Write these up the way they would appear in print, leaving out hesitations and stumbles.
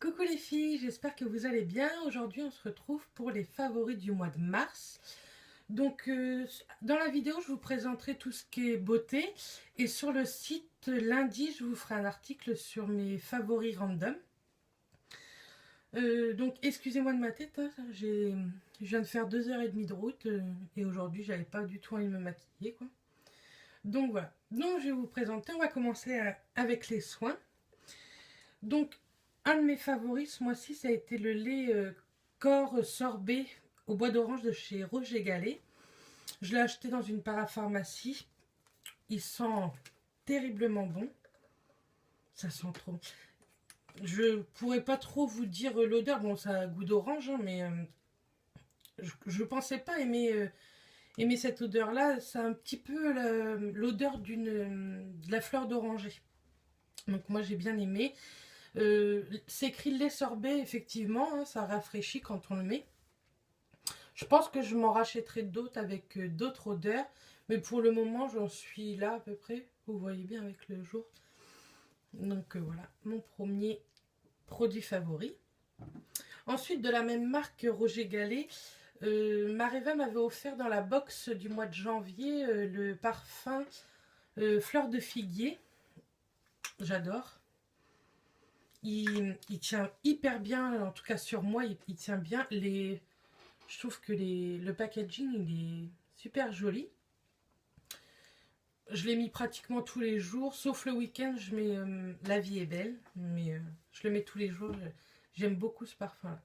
Coucou les filles, j'espère que vous allez bien. Aujourd'hui on se retrouve pour les favoris du mois de mars. Donc dans la vidéo je vous présenterai tout ce qui est beauté. Et sur le site lundi je vous ferai un article sur mes favoris random. Donc excusez-moi de ma tête, hein, je viens de faire 2h30 de route et aujourd'hui j'avais pas du tout envie de me maquiller quoi. Donc voilà, donc je vais vous présenter, on va commencer avec les soins. Donc un de mes favoris ce mois-ci, ça a été le lait corps sorbet au bois d'orange de chez Roger Gallet. Je l'ai acheté dans une parapharmacie. Il sent terriblement bon. Ça sent trop. Je pourrais pas trop vous dire l'odeur. Bon, ça a goût d'orange, hein, mais je pensais pas aimer cette odeur-là. Ça a un petit peu l'odeur de la fleur d'oranger. Donc moi, j'ai bien aimé. C'est écrit lait sorbet, effectivement, hein, ça rafraîchit quand on le met. Je pense que je m'en rachèterai d'autres avec d'autres odeurs, mais pour le moment j'en suis là à peu près, vous voyez bien avec le jour. Donc voilà, mon premier produit favori. Ensuite, de la même marque Roger Gallet, Mareva m'avait offert dans la box du mois de janvier le parfum fleur de figuier. J'adore. Il tient hyper bien, en tout cas sur moi, il tient bien. Je trouve que le packaging, il est super joli. Je l'ai mis pratiquement tous les jours, sauf le week-end, je mets La vie est belle, mais je le mets tous les jours. J'aime beaucoup ce parfum-là.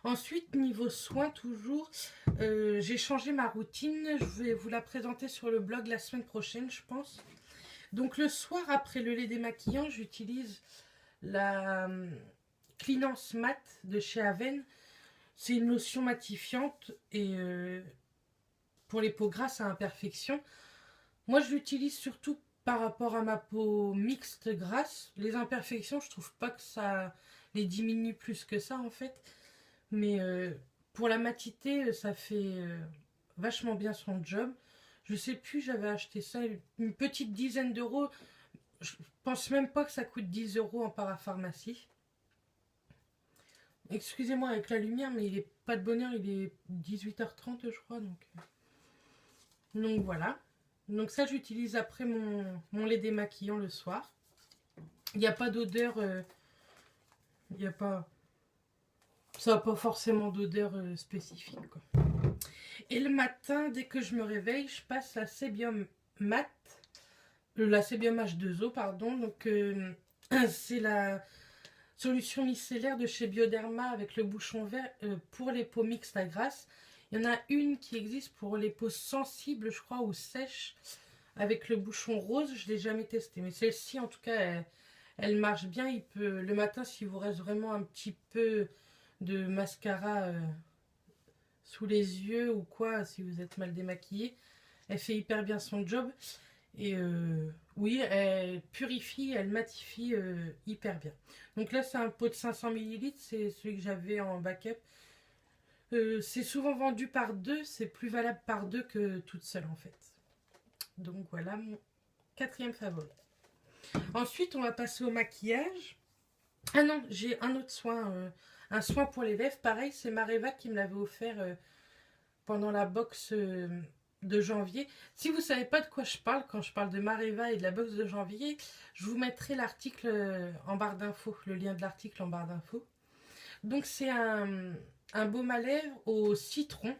Ensuite, niveau soins, toujours, j'ai changé ma routine. Je vais vous la présenter sur le blog la semaine prochaine, je pense. Donc le soir, après le lait démaquillant, j'utilise la Cleanance Matte de chez Aven. C'est une lotion matifiante et pour les peaux grasses à imperfection. Moi, je l'utilise surtout par rapport à ma peau mixte grasse. Les imperfections, je trouve pas que ça les diminue plus que ça en fait. Mais pour la matité, ça fait vachement bien son job. Je sais plus, j'avais acheté ça une petite dizaine d'euros. Je pense même pas que ça coûte 10 euros en parapharmacie. Excusez-moi avec la lumière, mais il est pas de bonne heure, il est 18h30 je crois. Donc voilà. Donc ça j'utilise après mon lait démaquillant le soir. Il n'y a pas d'odeur. Il n'y a pas. Ça n'a pas forcément d'odeur spécifique quoi. Et le matin, dès que je me réveille, je passe la Sébium Mat, la Sébium H2O, pardon. Donc, c'est la solution micellaire de chez Bioderma avec le bouchon vert pour les peaux mixtes à grasse. Il y en a une qui existe pour les peaux sensibles, je crois, ou sèches, avec le bouchon rose. Je ne l'ai jamais testé, mais celle-ci, en tout cas, elle marche bien. Le matin, s'il vous reste vraiment un petit peu de mascara sous les yeux ou quoi, si vous êtes mal démaquillé, elle fait hyper bien son job. Et oui, elle purifie, elle matifie hyper bien. Donc là, c'est un pot de 500 ml, c'est celui que j'avais en backup. C'est souvent vendu par deux, c'est plus valable par deux que toute seule en fait. Donc voilà mon quatrième favori. Ensuite, on va passer au maquillage. Ah non, j'ai un autre soin, un soin pour les lèvres. Pareil, c'est Mareva qui me l'avait offert pendant la box de janvier. Si vous ne savez pas de quoi je parle quand je parle de Mareva et de la box de janvier, je vous mettrai l'article en barre d'infos, le lien de l'article en barre d'infos. Donc c'est un baume à lèvres au citron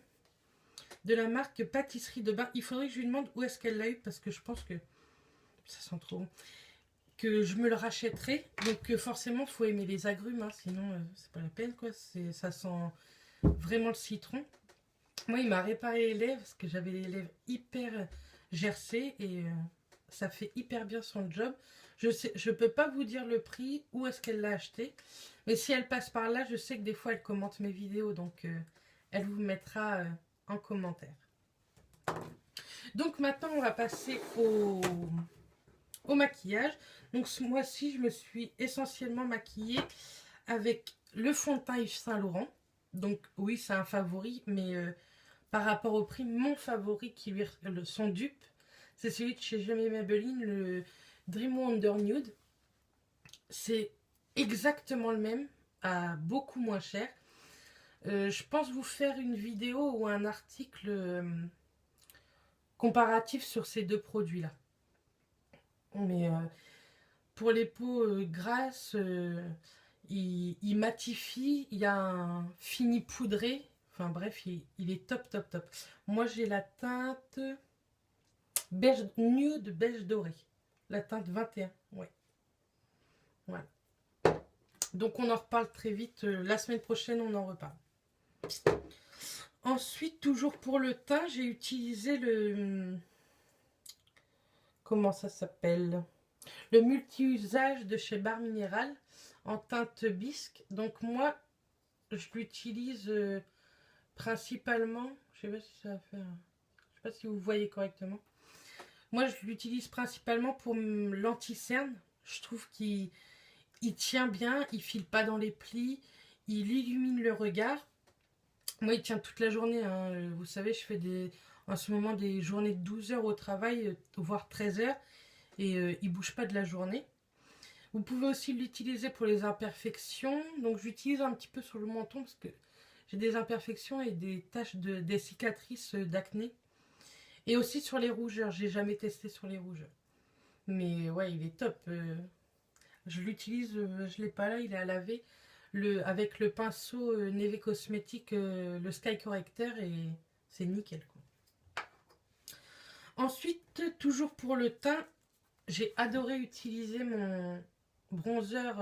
de la marque Pâtisserie de Bain. Il faudrait que je lui demande où est-ce qu'elle l'a eu parce que je pense que ça sent trop bon. Que je me le rachèterai. Donc forcément, il faut aimer les agrumes, hein, sinon c'est pas la peine quoi. Ça sent vraiment le citron. Moi, il m'a réparé les lèvres parce que j'avais les lèvres hyper gercées et ça fait hyper bien son job. Je peux pas vous dire le prix, où est-ce qu'elle l'a acheté. Mais si elle passe par là, je sais que des fois, elle commente mes vidéos. Donc, elle vous mettra en commentaire. Donc, maintenant, on va passer au maquillage. Donc, ce mois-ci, je me suis essentiellement maquillée avec le fond de teint Yves Saint Laurent. Donc, oui, c'est un favori, mais par rapport au prix, mon favori qui lui son dupe, c'est celui de chez Jamie Maybelline, le Dream Wonder Nude. C'est exactement le même, à beaucoup moins cher. Je pense vous faire une vidéo ou un article comparatif sur ces deux produits-là. Mais pour les peaux grasses, il matifie, il y a un fini poudré. Enfin bref, il est top, top, top. Moi, j'ai la teinte beige, nude beige doré. La teinte 21, ouais. Voilà. Donc on en reparle très vite. La semaine prochaine, on en reparle. Ensuite, toujours pour le teint, j'ai utilisé le... Comment ça s'appelle? Le multi-usage de chez Bar Minéral en teinte bisque. Donc moi, je l'utilise principalement... Je sais pas si ça va faire... Je sais pas si vous voyez correctement. Moi, je l'utilise principalement pour l'anti-cerne. Je trouve qu'il tient bien, il file pas dans les plis, il illumine le regard. Moi, il tient toute la journée. Hein. Vous savez, je fais en ce moment des journées de 12 heures au travail, voire 13 heures. Et il bouge pas de la journée. Vous pouvez aussi l'utiliser pour les imperfections. Donc, j'utilise un petit peu sur le menton parce que j'ai des imperfections et des taches des cicatrices d'acné. Et aussi sur les rougeurs. J'ai jamais testé sur les rougeurs. Mais ouais, il est top. Je l'utilise, je l'ai pas là, il est à laver. Avec le pinceau Neve Cosmetics, le Sky Corrector, et c'est nickel quoi. Ensuite, toujours pour le teint, j'ai adoré utiliser mon bronzer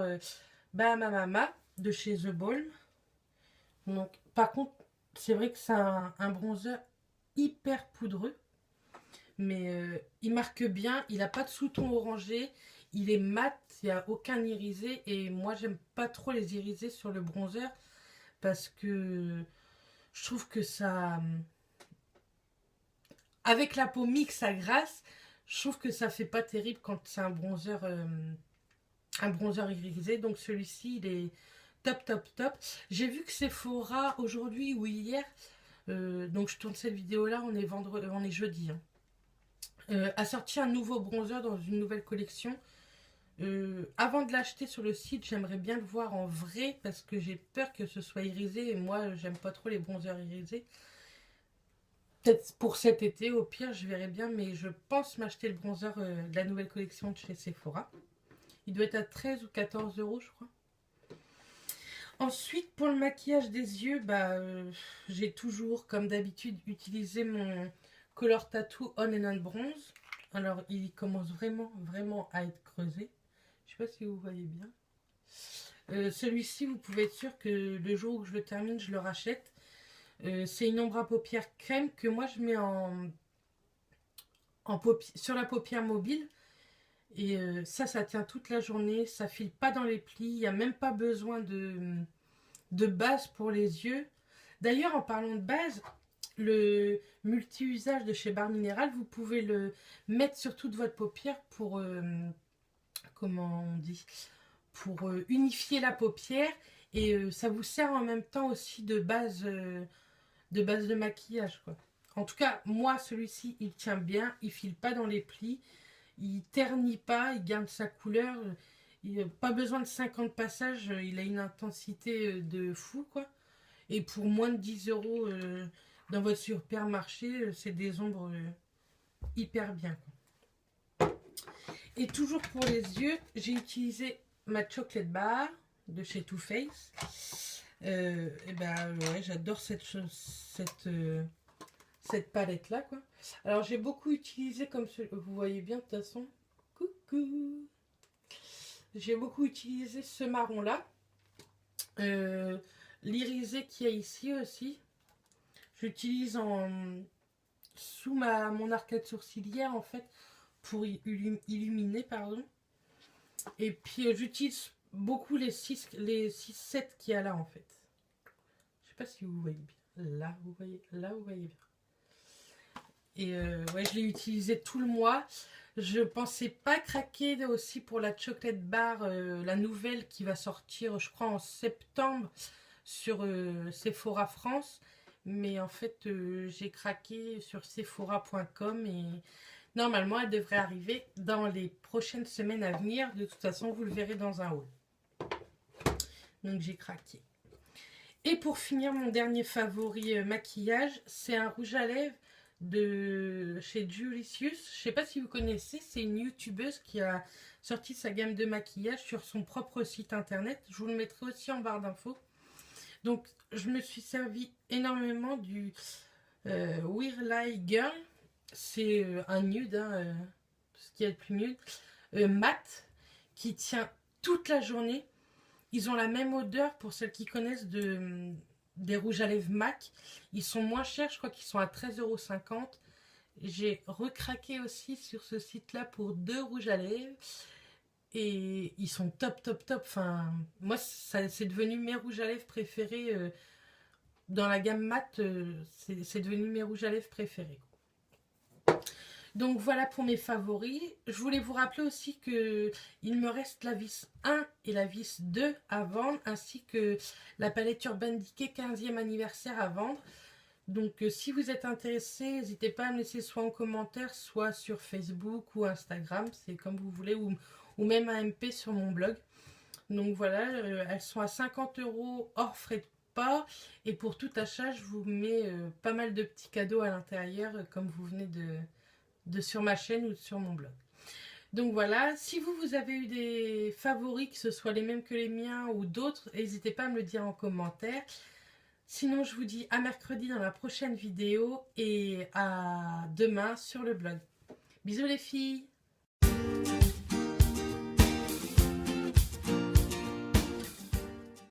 Bahamama de chez The Balm. Donc, par contre, c'est vrai que c'est un bronzer hyper poudreux, mais il marque bien, il n'a pas de sous-ton orangé, il est mat, il n'y a aucun irisé, et moi j'aime pas trop les irisés sur le bronzer parce que je trouve que ça, avec la peau mixte à grasse, je trouve que ça fait pas terrible quand c'est un bronzer irisé. Donc celui-ci, il est top, top, top. J'ai vu que Sephora aujourd'hui ou hier, donc je tourne cette vidéo-là, on est jeudi, hein, a sorti un nouveau bronzer dans une nouvelle collection. Avant de l'acheter sur le site, j'aimerais bien le voir en vrai parce que j'ai peur que ce soit irisé et moi j'aime pas trop les bronzers irisés. Peut-être pour cet été, au pire, je verrai bien, mais je pense m'acheter le bronzer de la nouvelle collection de chez Sephora. Il doit être à 13 ou 14 euros, je crois. Ensuite, pour le maquillage des yeux, j'ai toujours, comme d'habitude, utilisé mon Color Tattoo On and On Bronze. Alors, il commence vraiment, vraiment à être creusé. Je sais pas si vous voyez bien. Celui-ci, vous pouvez être sûr que le jour où je le termine, je le rachète. C'est une ombre à paupières crème que moi je mets sur la paupière mobile. Et ça tient toute la journée. Ça file pas dans les plis. Il n'y a même pas besoin de base pour les yeux. D'ailleurs, en parlant de base, le multi-usage de chez Bar Minéral, vous pouvez le mettre sur toute votre paupière pour... comment on dit, pour unifier la paupière, et ça vous sert en même temps aussi de base de maquillage quoi. En tout cas, moi celui-ci il tient bien, il file pas dans les plis, il ternit pas, il garde sa couleur, il pas besoin de 50 passages, il a une intensité de fou quoi. Et pour moins de 10 euros dans votre supermarché, c'est des ombres hyper bien quoi. Et toujours pour les yeux, j'ai utilisé ma chocolate bar de chez Too Faced. Ouais, j'adore cette palette là quoi. Alors j'ai beaucoup utilisé comme vous voyez bien de toute façon. Coucou. J'ai beaucoup utilisé ce marron là. L'irisé qu'il y a ici aussi. J'utilise sous mon arcade sourcilière en fait pour illuminer pardon. Et puis j'utilise beaucoup les 6-7 qu'il y a là en fait. Je sais pas si vous voyez bien. Là vous voyez bien. Et ouais, je l'ai utilisé tout le mois. Je pensais pas craquer aussi pour la chocolate bar, la nouvelle qui va sortir je crois en septembre sur Sephora France. Mais en fait j'ai craqué sur sephora.com et normalement elle devrait arriver dans les prochaines semaines à venir. De toute façon vous le verrez dans un haul. Donc j'ai craqué. Et pour finir, mon dernier favori maquillage, c'est un rouge à lèvres de chez Julicius. Je sais pas si vous connaissez, c'est une youtubeuse qui a sorti sa gamme de maquillage sur son propre site internet. Je vous le mettrai aussi en barre d'infos. Donc je me suis servi énormément du Wear Like Girl. C'est un nude, hein, ce qu'il y a de plus nude, mat, qui tient toute la journée. Ils ont la même odeur pour celles qui connaissent des rouges à lèvres MAC. Ils sont moins chers, je crois qu'ils sont à 13,50 €. J'ai recraqué aussi sur ce site-là pour 2 rouges à lèvres. Et ils sont top, top, top. Enfin, moi, c'est devenu mes rouges à lèvres préférés. Dans la gamme mat, c'est devenu mes rouges à lèvres préférés. Donc voilà pour mes favoris. Je voulais vous rappeler aussi que il me reste la vis 1 et la vis 2 à vendre, ainsi que la palette Urban Decay 15e anniversaire à vendre. Donc si vous êtes intéressé, n'hésitez pas à me laisser soit en commentaire, soit sur Facebook ou Instagram, c'est comme vous voulez, ou même un MP sur mon blog. Donc voilà, elles sont à 50 € hors frais de port. Et pour tout achat, je vous mets pas mal de petits cadeaux à l'intérieur, comme vous venez de sur ma chaîne ou sur mon blog. Donc voilà, si vous avez eu des favoris, que ce soit les mêmes que les miens ou d'autres, n'hésitez pas à me le dire en commentaire. Sinon, je vous dis à mercredi dans la prochaine vidéo et à demain sur le blog. Bisous les filles!